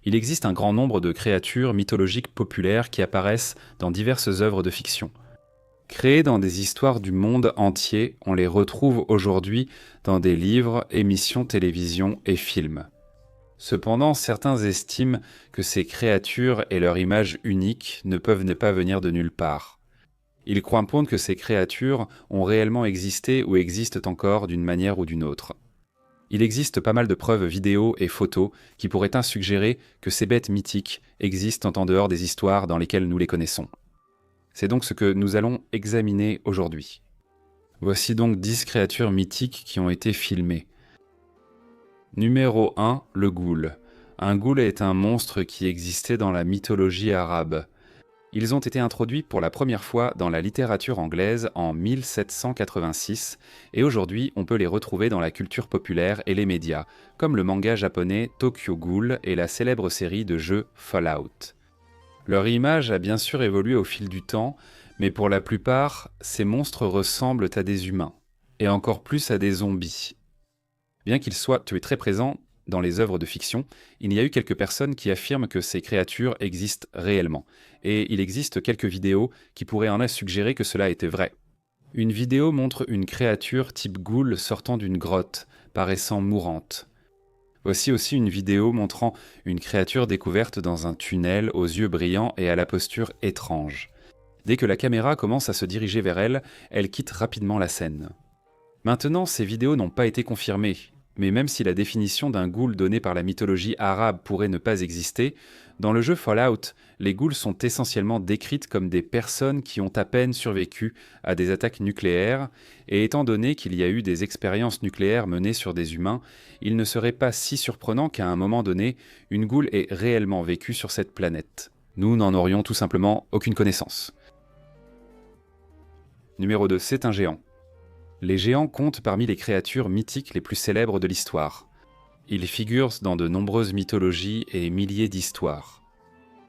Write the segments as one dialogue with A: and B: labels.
A: Il existe un grand nombre de créatures mythologiques populaires qui apparaissent dans diverses œuvres de fiction. Créées dans des histoires du monde entier, on les retrouve aujourd'hui dans des livres, émissions télévision et films. Cependant, certains estiment que ces créatures et leur image unique ne peuvent pas venir de nulle part. Ils croient que ces créatures ont réellement existé ou existent encore d'une manière ou d'une autre. Il existe pas mal de preuves vidéo et photos qui pourraient suggérer que ces bêtes mythiques existent en dehors des histoires dans lesquelles nous les connaissons. C'est donc ce que nous allons examiner aujourd'hui. Voici donc 10 créatures mythiques qui ont été filmées. Numéro 1, le ghoul. Un ghoul est un monstre qui existait dans la mythologie arabe. Ils ont été introduits pour la première fois dans la littérature anglaise en 1786 et aujourd'hui on peut les retrouver dans la culture populaire et les médias, comme le manga japonais Tokyo Ghoul et la célèbre série de jeux Fallout. Leur image a bien sûr évolué au fil du temps, mais pour la plupart, ces monstres ressemblent à des humains, et encore plus à des zombies. Bien qu'ils soient tués très présents dans les œuvres de fiction, il y a eu quelques personnes qui affirment que ces créatures existent réellement, et il existe quelques vidéos qui pourraient en suggérer que cela était vrai. Une vidéo montre une créature type ghoul sortant d'une grotte, paraissant mourante. Voici aussi une vidéo montrant une créature découverte dans un tunnel aux yeux brillants et à la posture étrange. Dès que la caméra commence à se diriger vers elle, elle quitte rapidement la scène. Maintenant, ces vidéos n'ont pas été confirmées, mais même si la définition d'un ghoul donnée par la mythologie arabe pourrait ne pas exister, dans le jeu Fallout, les ghouls sont essentiellement décrites comme des personnes qui ont à peine survécu à des attaques nucléaires, et étant donné qu'il y a eu des expériences nucléaires menées sur des humains, il ne serait pas si surprenant qu'à un moment donné, une ghoul ait réellement vécu sur cette planète. Nous n'en aurions tout simplement aucune connaissance. Numéro 2, c'est un géant. Les géants comptent parmi les créatures mythiques les plus célèbres de l'histoire. Ils figurent dans de nombreuses mythologies et milliers d'histoires.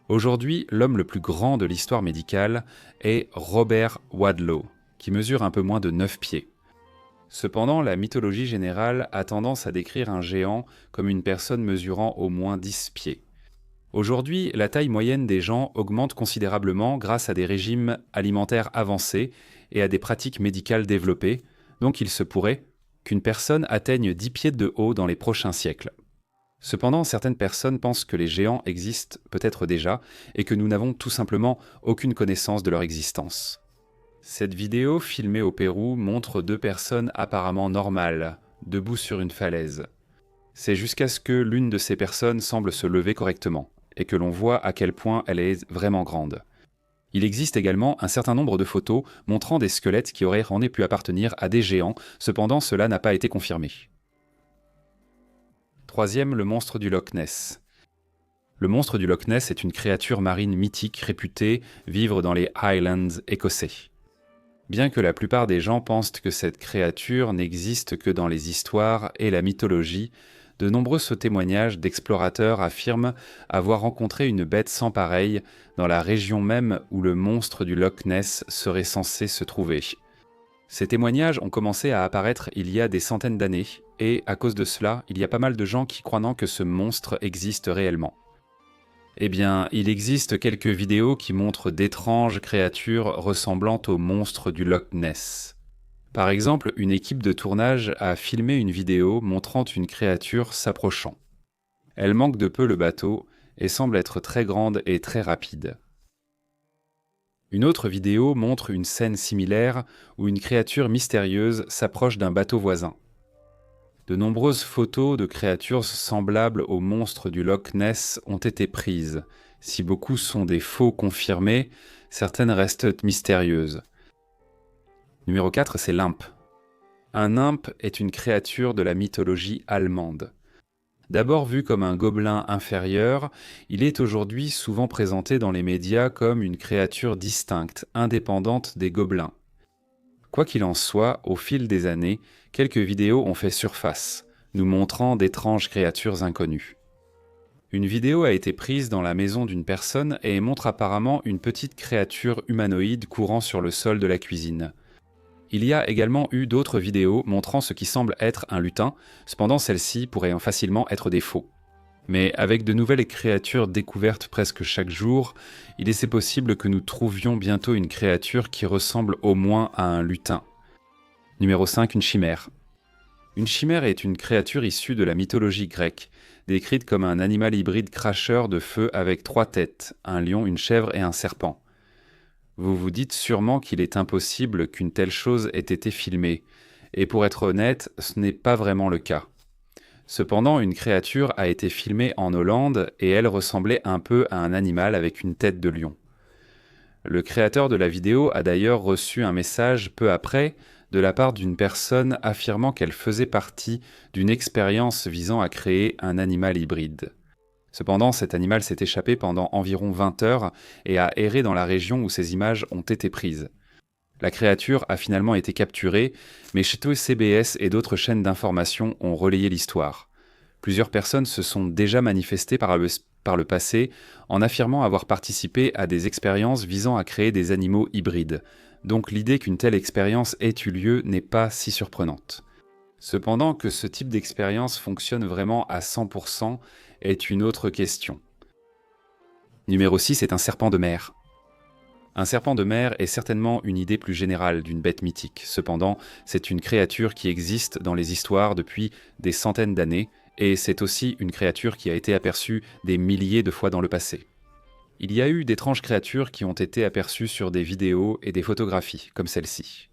A: Aujourd'hui, l'homme le plus grand de l'histoire médicale est Robert Wadlow, qui mesure un peu moins de 9 pieds. Cependant, la mythologie générale a tendance à décrire un géant comme une personne mesurant au moins 10 pieds. Aujourd'hui, la taille moyenne des gens augmente considérablement grâce à des régimes alimentaires avancés et à des pratiques médicales développées, donc il se pourrait qu'une personne atteigne 10 pieds de haut dans les prochains siècles. Cependant, certaines personnes pensent que les géants existent peut-être déjà et que nous n'avons tout simplement aucune connaissance de leur existence. Cette vidéo, filmée au Pérou, montre 2 personnes apparemment normales, debout sur une falaise. C'est jusqu'à ce que l'une de ces personnes semble se lever correctement, et que l'on voit à quel point elle est vraiment grande. Il existe également un certain nombre de photos montrant des squelettes qui auraient pu appartenir à des géants, cependant cela n'a pas été confirmé. Troisième, le monstre du Loch Ness. Le monstre du Loch Ness est une créature marine mythique réputée vivre dans les Highlands écossais. Bien que la plupart des gens pensent que cette créature n'existe que dans les histoires et la mythologie, de nombreux témoignages d'explorateurs affirment avoir rencontré une bête sans pareille dans la région même où le monstre du Loch Ness serait censé se trouver. Ces témoignages ont commencé à apparaître il y a des centaines d'années, et à cause de cela, il y a pas mal de gens qui croient que ce monstre existe réellement. Eh bien, il existe quelques vidéos qui montrent d'étranges créatures ressemblant au monstre du Loch Ness. Par exemple, une équipe de tournage a filmé une vidéo montrant une créature s'approchant. Elle manque de peu le bateau et semble être très grande et très rapide. Une autre vidéo montre une scène similaire où une créature mystérieuse s'approche d'un bateau voisin. De nombreuses photos de créatures semblables au monstre du Loch Ness ont été prises. Si beaucoup sont des faux confirmés, certaines restent mystérieuses. Numéro 4, c'est l'imp. Un imp est une créature de la mythologie allemande. D'abord vu comme un gobelin inférieur, il est aujourd'hui souvent présenté dans les médias comme une créature distincte, indépendante des gobelins. Quoi qu'il en soit, au fil des années, quelques vidéos ont fait surface, nous montrant d'étranges créatures inconnues. Une vidéo a été prise dans la maison d'une personne et montre apparemment une petite créature humanoïde courant sur le sol de la cuisine. Il y a également eu d'autres vidéos montrant ce qui semble être un lutin, cependant celles-ci pourraient facilement être des faux. Mais avec de nouvelles créatures découvertes presque chaque jour, il est possible que nous trouvions bientôt une créature qui ressemble au moins à un lutin. Numéro 5, une chimère. Une chimère est une créature issue de la mythologie grecque, décrite comme un animal hybride cracheur de feu avec 3 têtes, un lion, une chèvre et un serpent. Vous vous dites sûrement qu'il est impossible qu'une telle chose ait été filmée, et pour être honnête, ce n'est pas vraiment le cas. Cependant, une créature a été filmée en Hollande et elle ressemblait un peu à un animal avec une tête de lion. Le créateur de la vidéo a d'ailleurs reçu un message peu après de la part d'une personne affirmant qu'elle faisait partie d'une expérience visant à créer un animal hybride. Cependant, cet animal s'est échappé pendant environ 20 heures et a erré dans la région où ces images ont été prises. La créature a finalement été capturée, mais CBS et d'autres chaînes d'information ont relayé l'histoire. Plusieurs personnes se sont déjà manifestées par le passé en affirmant avoir participé à des expériences visant à créer des animaux hybrides. Donc l'idée qu'une telle expérience ait eu lieu n'est pas si surprenante. Cependant, que ce type d'expérience fonctionne vraiment à 100% est une autre question. Numéro 6 est un serpent de mer. Un serpent de mer est certainement une idée plus générale d'une bête mythique. Cependant, c'est une créature qui existe dans les histoires depuis des centaines d'années, et c'est aussi une créature qui a été aperçue des milliers de fois dans le passé. Il y a eu d'étranges créatures qui ont été aperçues sur des vidéos et des photographies, comme celle-ci.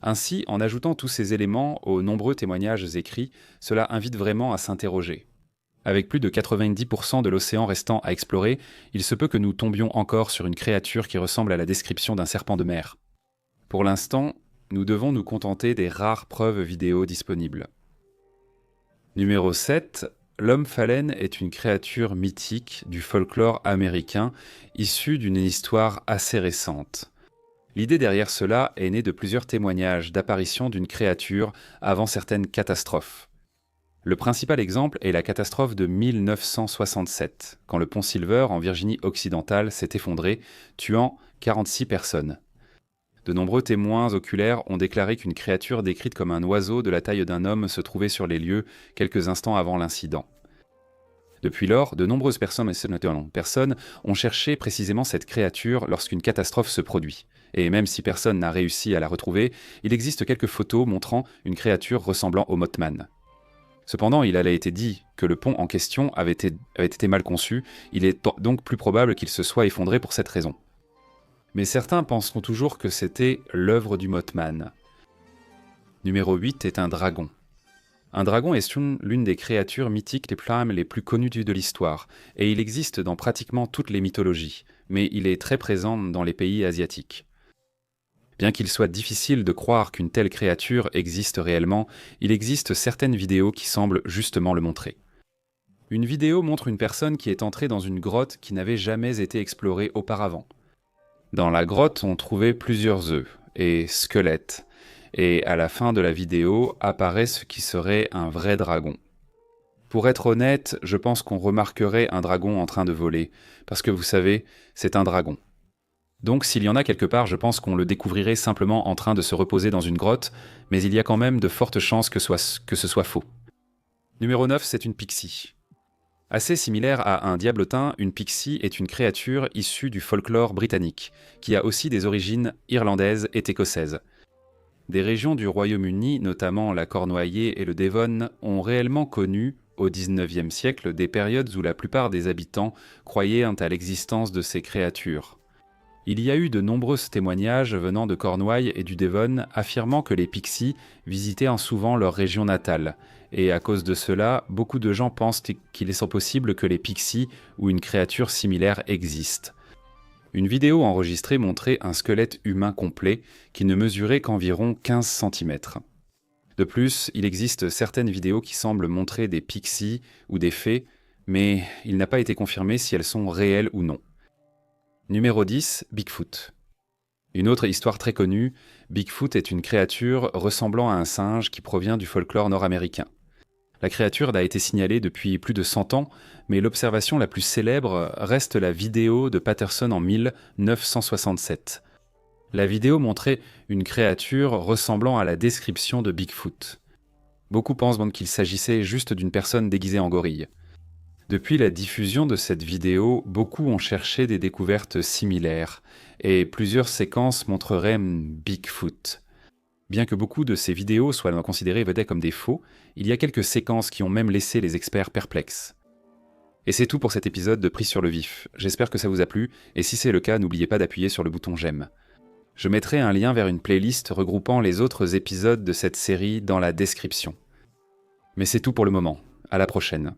A: Ainsi, en ajoutant tous ces éléments aux nombreux témoignages écrits, cela invite vraiment à s'interroger. Avec plus de 90% de l'océan restant à explorer, il se peut que nous tombions encore sur une créature qui ressemble à la description d'un serpent de mer. Pour l'instant, nous devons nous contenter des rares preuves vidéo disponibles. Numéro 7. L'homme phalène est une créature mythique du folklore américain, issue d'une histoire assez récente. L'idée derrière cela est née de plusieurs témoignages d'apparition d'une créature avant certaines catastrophes. Le principal exemple est la catastrophe de 1967, quand le pont Silver en Virginie occidentale s'est effondré, tuant 46 personnes. De nombreux témoins oculaires ont déclaré qu'une créature décrite comme un oiseau de la taille d'un homme se trouvait sur les lieux quelques instants avant l'incident. Depuis lors, de nombreuses personnes ont cherché précisément cette créature lorsqu'une catastrophe se produit. Et même si personne n'a réussi à la retrouver, il existe quelques photos montrant une créature ressemblant au Mothman. Cependant, il a été dit que le pont en question avait été mal conçu, il est donc plus probable qu'il se soit effondré pour cette raison. Mais certains penseront toujours que c'était l'œuvre du Mothman. Numéro 8 est un dragon. Un dragon est l'une des créatures mythiques les plus connues de l'histoire, et il existe dans pratiquement toutes les mythologies, mais il est très présent dans les pays asiatiques. Bien qu'il soit difficile de croire qu'une telle créature existe réellement, il existe certaines vidéos qui semblent justement le montrer. Une vidéo montre une personne qui est entrée dans une grotte qui n'avait jamais été explorée auparavant. Dans la grotte, on trouvait plusieurs œufs et squelettes, et à la fin de la vidéo apparaît ce qui serait un vrai dragon. Pour être honnête, je pense qu'on remarquerait un dragon en train de voler, parce que vous savez, c'est un dragon. Donc s'il y en a quelque part, je pense qu'on le découvrirait simplement en train de se reposer dans une grotte, mais il y a quand même de fortes chances que ce soit faux. Numéro 9, c'est une pixie. Assez similaire à un diablotin, une pixie est une créature issue du folklore britannique, qui a aussi des origines irlandaises et écossaises. Des régions du Royaume-Uni, notamment la Cornouaillée et le Devon, ont réellement connu, au XIXe siècle, des périodes où la plupart des habitants croyaient à l'existence de ces créatures. Il y a eu de nombreux témoignages venant de Cornouailles et du Devon affirmant que les pixies visitaient souvent leur région natale, et à cause de cela, beaucoup de gens pensent qu'il est possible que les pixies ou une créature similaire existent. Une vidéo enregistrée montrait un squelette humain complet qui ne mesurait qu'environ 15 cm. De plus, il existe certaines vidéos qui semblent montrer des pixies ou des fées, mais il n'a pas été confirmé si elles sont réelles ou non. Numéro 10, Bigfoot. Une autre histoire très connue, Bigfoot est une créature ressemblant à un singe qui provient du folklore nord-américain. La créature a été signalée depuis plus de 100 ans, mais l'observation la plus célèbre reste la vidéo de Patterson en 1967. La vidéo montrait une créature ressemblant à la description de Bigfoot. Beaucoup pensent donc qu'il s'agissait juste d'une personne déguisée en gorille. Depuis la diffusion de cette vidéo, beaucoup ont cherché des découvertes similaires, et plusieurs séquences montreraient Bigfoot. Bien que beaucoup de ces vidéos soient considérées comme des faux, il y a quelques séquences qui ont même laissé les experts perplexes. Et c'est tout pour cet épisode de Prise sur le vif. J'espère que ça vous a plu, et si c'est le cas, n'oubliez pas d'appuyer sur le bouton j'aime. Je mettrai un lien vers une playlist regroupant les autres épisodes de cette série dans la description. Mais c'est tout pour le moment. À la prochaine.